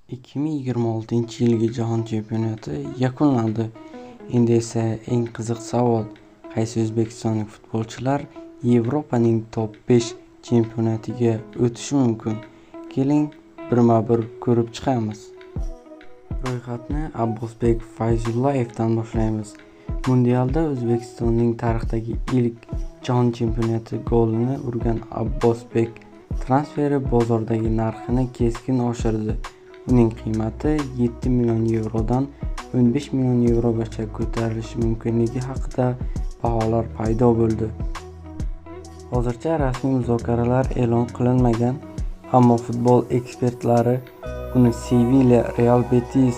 2026-yilgi Jahon chempionati yakunlandi. Endi esa eng qiziq savol: qaysi o'zbekistonlik futbolchilar Yevropaning top 5 chempionatiga o'tishi mumkin? Keling, birma-bir ko'rib chiqamiz. Ro'yxatni Abbosbek Fayzullayevdan boshlaymiz. Mundialda O'zbekistonning tarixdagi ilk Jahon chempionati golini urgan Abbosbek transferi bozordagi narxini keskin oshirdi. Uning qiymati 7 million yevrodan 15 million yevrogacha ko'tarilishi mumkinligi haqida baholar paydo bo'ldi. Hozircha rasmiy muzokaralar e'lon qilinmagan, ammo futbol ekspertlari uni Sevilla, Real Betis,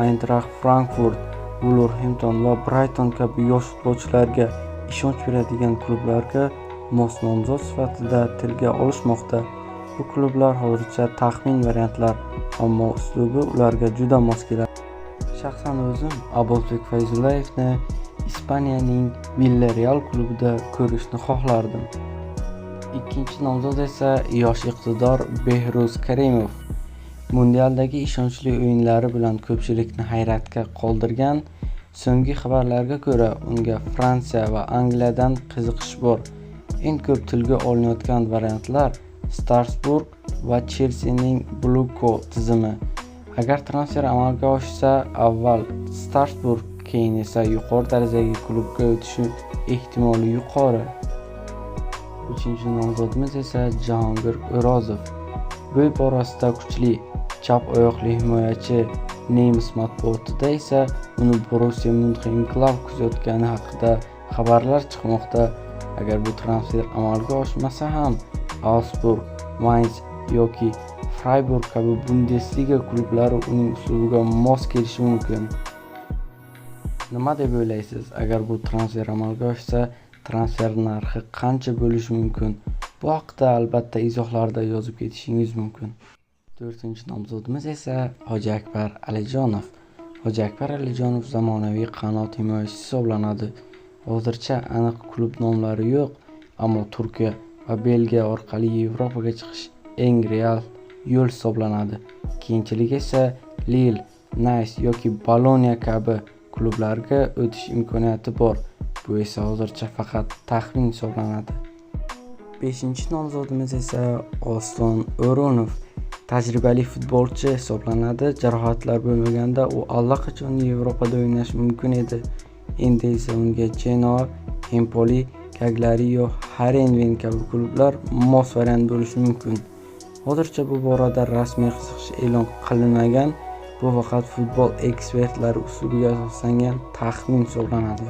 Eintracht Frankfurt, Wolverhampton va Brighton kabi yosh futbolchilarga ishonch beradigan klublarga mos nomzod sifatida tilga olishmoqda. Bu klublar hozircha taxmin variantlar, ammo uslubi ularga juda mos keladi. Shaxsan o'zim Abbosbek Fayzullayevni Ispaniyaning Villarreal klubida ko'rishni xohlardim. Ikkinchi nomzod esa yosh iqtidor Behruz Karimov. Mundialdagi ishonchli o'yinlari bilan ko'pchilikni hayratga qoldirgan. So'nggi xabarlarga ko'ra, unga Fransiya va Angliyadan qiziqish bor. Eng ko'p tilga olinayotgan variantlar Strasburg va Chelseaning Bluko tizimi. Agar transfer amalga oshsa, avval Strasburg, keyin esa yuqori darajadagi klubga o'tishi ehtimoli yuqori. Uchinchi nomzodimiz esa Jahongir O'rozov. Bo'y borasida kuchli chap oyoqli himoyachi. Nemis matbuotida esa uni Borussia Mönchengladbach kuzatgani haqida xabarlar chiqmoqda. Agar bu transfer amalga oshmasa ham, Augsburg, Mainz yoki Freiburg kabi Bundesliga klublari uning uslubiga mos kelishi mumkin. Nima deb o'ylaysiz? Agar bu transfer amalga oshsa, transfer narxi qancha bo'lishi mumkin? Bu haqida albatta izohlarda yozib ketishingiz mumkin. To'rtinchi nomzodimiz esa Hoji Akbar Alijonov. Hoji Akbar Alijonov zamonaviy qanot himoyachisi hisoblanadi. Hozircha aniq klub nomlari yo'q, ammo Turkiya va Belgiya orqali Yevropaga chiqish eng real yo'l hisoblanadi. Keyinchalik esa Lille, Nice yoki Bologna kabi klublarga o'tish imkoniyati bor. Bu esa hozircha faqat taxmin hisoblanadi. Beshinchi nomzodimiz esa Oston O'runov. Tajribali futbolchi hisoblanadi. Jarohatlar bo'lmaganda u allaqachon Yevropada o'ynashi mumkin edi. Endi esa unga Genoa, Empoli, Cagliari, Heerenveen kabi klublar mos variant bo'lishi mumkin. Hozircha bu borada rasmiy qiziqish e'lon qilinmagan. Bu faqat futbol ekspertlari uslubiga asoslangan taxmin hisoblanadi.